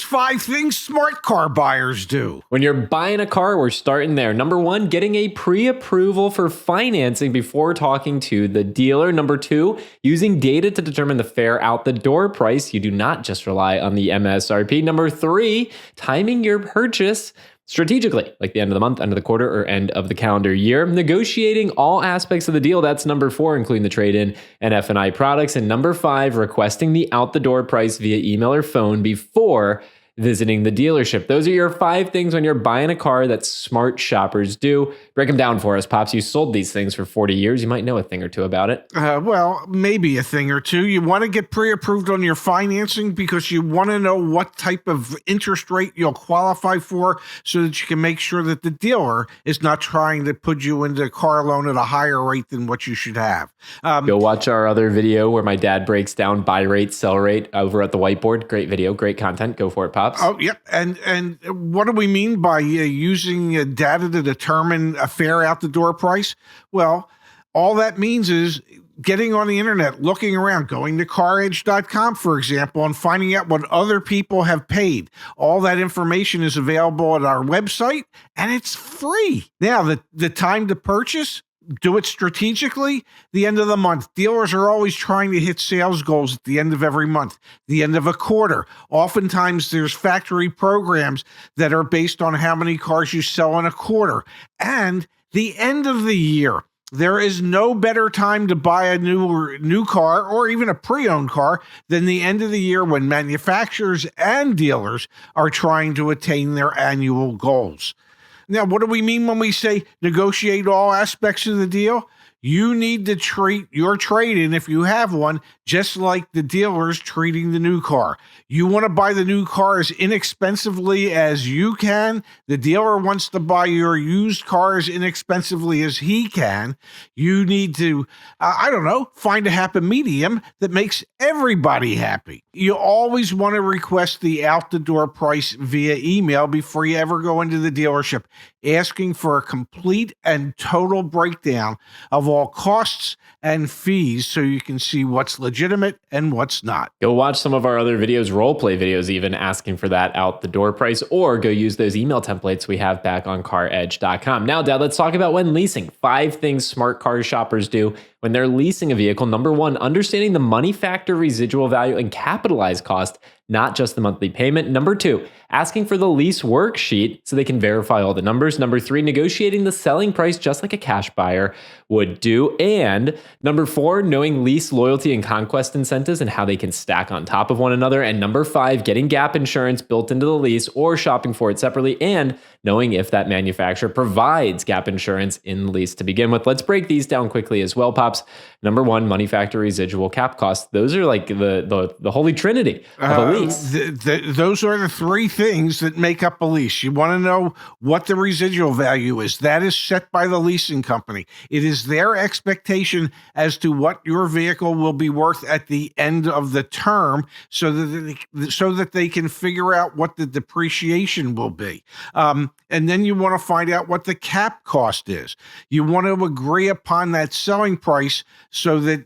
Here's 5 things smart car buyers do. When you're buying a car, we're starting there. Number 1, getting a pre-approval for financing before talking to the dealer. Number 2, using data to determine the fair out-the-door price. You do not just rely on the MSRP. Number 3, timing your purchase strategically, like the end of the month, end of the quarter, or end of the calendar year. Negotiating all aspects of the deal. That's number 4, including the trade-in and F&I products. And number 5, requesting the out-the-door price via email or phone before visiting the dealership. Those are your 5 things when you're buying a car that smart shoppers do. Break them down for us, Pops. You sold these things for 40 years. You might know a thing or two about it. Well, maybe a thing or two. You want to get pre-approved on your financing because you want to know what type of interest rate you'll qualify for so that you can make sure that the dealer is not trying to put you into a car loan at a higher rate than what you should have. Go watch our other video where my dad breaks down buy rate, sell rate over at the whiteboard. Great video, great content. Go for it, Pops. Oh, yep. And what do we mean by using data to determine a fair out-the-door price? Well, all that means is getting on the internet, looking around, going to CarEdge.com, for example, and finding out what other people have paid. All that information is available at our website, and it's free. Now, the time to purchase, do it strategically. The end of the month. Dealers are always trying to hit sales goals at the end of every month, the end of a quarter. Oftentimes, there's factory programs that are based on how many cars you sell in a quarter. And the end of the year. There is no better time to buy a new car or even a pre-owned car than the end of the year when manufacturers and dealers are trying to attain their annual goals. Now, what do we mean when we say negotiate all aspects of the deal? You need to treat your trade-in, if you have one, just like the dealer's treating the new car. You want to buy the new car as inexpensively as you can. The dealer wants to buy your used car as inexpensively as he can. You need to, find a happy medium that makes everybody happy. You always want to request the out-the-door price via email before you ever go into the dealership, asking for a complete and total breakdown of all costs and fees so you can see what's legitimate and what's not. Go watch some of our other videos, role play videos even, asking for that out the door price, or go use those email templates we have back on CarEdge.com. Now, Dad, let's talk about when leasing. 5 things smart car shoppers do when they're leasing a vehicle. Number 1, understanding the money factor, residual value, and capitalized cost, not just the monthly payment. Number 2, asking for the lease worksheet so they can verify all the numbers. Number 3, negotiating the selling price just like a cash buyer would do. And number 4, knowing lease loyalty and conquest incentives and how they can stack on top of one another. And number 5, getting gap insurance built into the lease or shopping for it separately, and knowing if that manufacturer provides gap insurance in the lease to begin with. Let's break these down quickly as well, Pops. Number 1, money factor, residual, cap cost. Those are like the holy trinity of a lease. Those are the 3 things that make up a lease. You want to know what the residual value is. That is set by the leasing company. It is their expectation as to what your vehicle will be worth at the end of the term so that they can figure out what the depreciation will be. And then you want to find out what the cap cost is. You want to agree upon that selling price so that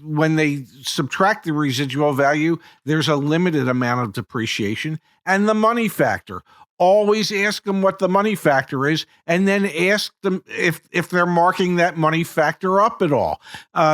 when they subtract the residual value, there's a limited amount of depreciation. And the money factor. Always ask them what the money factor is, and then ask them if they're marking that money factor up at all.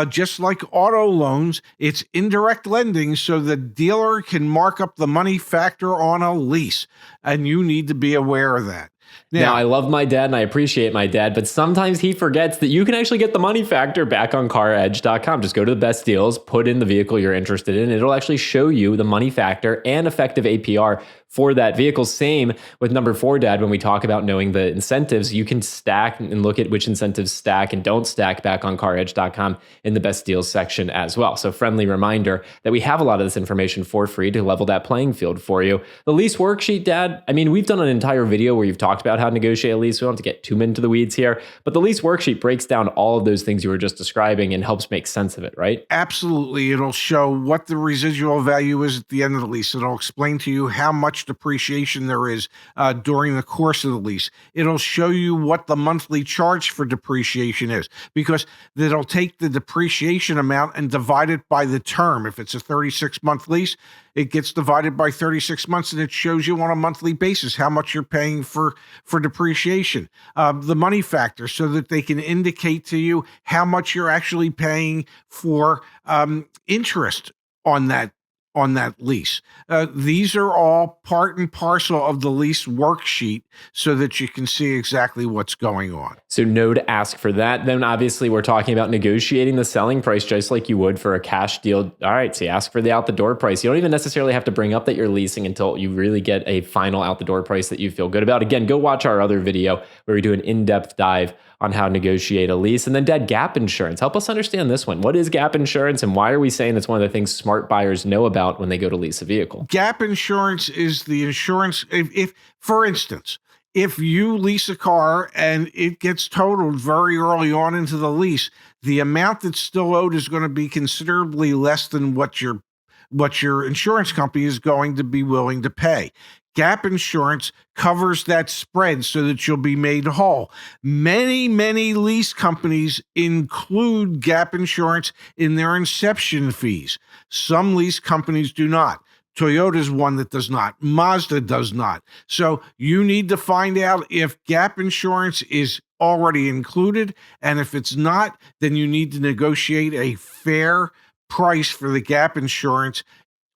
Just like auto loans, it's indirect lending, so the dealer can mark up the money factor on a lease, and you need to be aware of that. Now, I love my dad and I appreciate my dad, but sometimes he forgets that you can actually get the money factor back on CarEdge.com. Just go to the best deals, put in the vehicle you're interested in. It'll actually show you the money factor and effective APR for that vehicle. Same with number 4, Dad, when we talk about knowing the incentives, you can stack and look at which incentives stack and don't stack back on CarEdge.com in the best deals section as well. So friendly reminder that we have a lot of this information for free to level that playing field for you. The lease worksheet, Dad, I mean, we've done an entire video where you've talked about how to negotiate a lease. We don't have to get too into the weeds here, but the lease worksheet breaks down all of those things you were just describing and helps make sense of it, right? Absolutely. It'll show what the residual value is at the end of the lease. It'll explain to you how much much depreciation there is during the course of the lease. It'll show you what the monthly charge for depreciation is, because it'll take the depreciation amount and divide it by the term. If it's a 36-month lease, it gets divided by 36 months, and it shows you on a monthly basis how much you're paying for depreciation. The money factor, so that they can indicate to you how much you're actually paying for interest on that lease. These are all part and parcel of the lease worksheet, so that you can see exactly what's going on. So no to ask for that. Then obviously we're talking about negotiating the selling price just like you would for a cash deal. All right, so you ask for the out the door price. You don't even necessarily have to bring up that you're leasing until you really get a final out the door price that you feel good about. Again, go watch our other video where we do an in-depth dive on how to negotiate a lease. And then Dad, gap insurance. Help us understand this one. What is gap insurance, and why are we saying it's one of the things smart buyers know about when they go to lease a vehicle? Gap insurance is the insurance. If for instance, if you lease a car and it gets totaled very early on into the lease, the amount that's still owed is going to be considerably less than what your insurance company is going to be willing to pay. Gap insurance covers that spread so that you'll be made whole. Many lease companies include gap insurance in their inception fees. Some lease companies do not. Toyota's one that does not. Mazda does not. So you need to find out if gap insurance is already included, and if it's not, then you need to negotiate a fair price for the gap insurance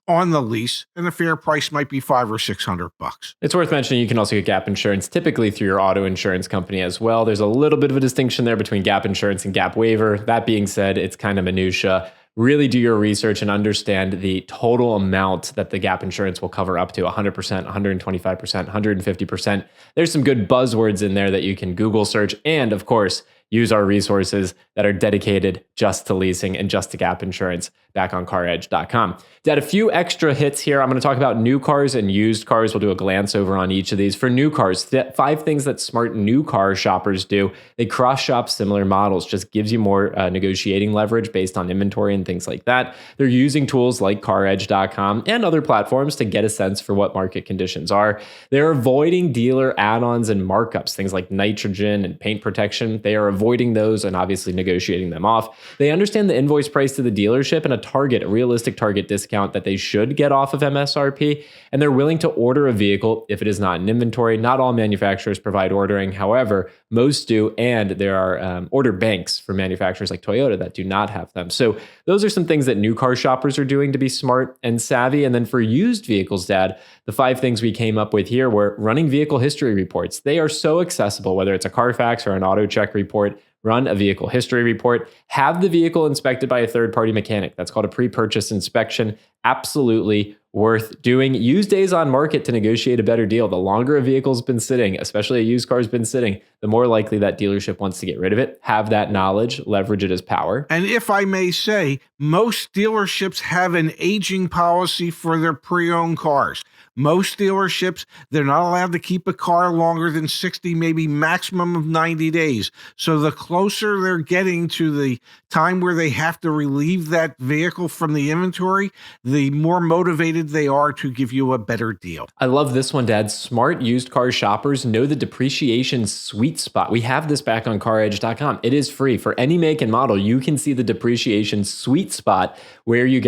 on the lease, and the fair price might be $500 or $600. It's worth mentioning you can also get gap insurance typically through your auto insurance company as well. There's a little bit of a distinction there between gap insurance and gap waiver. That being said, it's kind of minutia. Really do your research and understand the total amount that the gap insurance will cover, up to 100%, 125%, 150%. There's some good buzzwords in there that you can Google search, and of course, use our resources that are dedicated just to leasing and just to gap insurance back on CarEdge.com. Dad, a few extra hits here. I'm going to talk about new cars and used cars. We'll do a glance over on each of these. For new cars, 5 things that smart new car shoppers do. They cross-shop similar models, just gives you more negotiating leverage based on inventory and things like that. They're using tools like CarEdge.com and other platforms to get a sense for what market conditions are. They're avoiding dealer add-ons and markups, things like nitrogen and paint protection. They are avoiding those and obviously negotiating them off. They understand the invoice price to the dealership and a realistic target discount that they should get off of MSRP, and they're willing to order a vehicle if it is not in inventory. Not all manufacturers provide ordering, however, most do, and there are order banks for manufacturers like Toyota that do not have them. So those are some things that new car shoppers are doing to be smart and savvy. And then for used vehicles, Dad, the 5 things we came up with here were running vehicle history reports. They are so accessible, whether it's a Carfax or an auto check report. Run a vehicle history report, have the vehicle inspected by a third-party mechanic. That's called a pre-purchase inspection. Absolutely worth doing. Use days on market to negotiate a better deal. The longer a vehicle's been sitting, especially a used car's been sitting, the more likely that dealership wants to get rid of it. Have that knowledge, leverage it as power. And if I may say, most dealerships have an aging policy for their pre-owned cars. Most dealerships, they're not allowed to keep a car longer than 60, maybe maximum of 90 days. So the closer they're getting to the time where they have to relieve that vehicle from the inventory, the more motivated they are to give you a better deal. I love this one, Dad. Smart used car shoppers know the depreciation sweet spot. We have this back on CarEdge.com. It is free for any make and model. You can see the depreciation sweet spot where you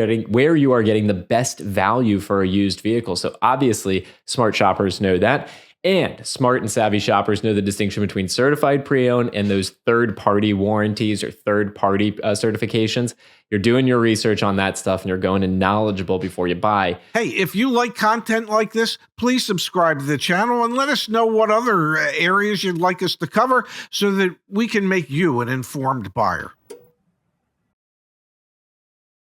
are getting the best value for a used vehicle. So obviously, smart shoppers know that. And smart and savvy shoppers know the distinction between certified pre-owned and those third-party warranties or third-party certifications. You're doing your research on that stuff and you're going in knowledgeable before you buy. Hey, if you like content like this, please subscribe to the channel and let us know what other areas you'd like us to cover so that we can make you an informed buyer.